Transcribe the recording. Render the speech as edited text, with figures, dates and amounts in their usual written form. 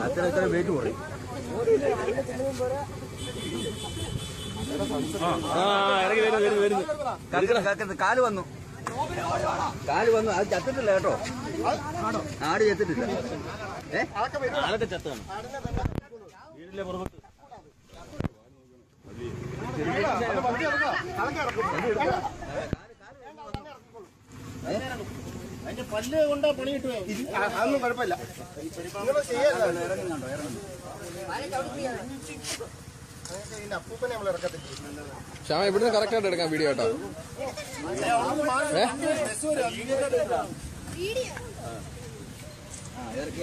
അത്ര വെയിറ്റ് കുറയും. കാല് വന്നു അത് ചത്തിട്ടില്ല കേട്ടോ. ആട് ചത്തിട്ടില്ല. ആളൊക്കെ ചത്താണ്. വീടിന്റെ പുറത്ത് അതിന്റെ പല്ല് കൊണ്ടാ പണി കിട്ടുക. അതൊന്നും കുഴപ്പമില്ല. അപ്പൂപ്പനെ നമ്മൾ ഇറക്കത്തില്ല. ശ്യാമ ഇവിടുന്ന് കറക്റ്റ് ആയിട്ട് എടുക്കാം വീഡിയോ കേട്ടോ. ഇറക്കി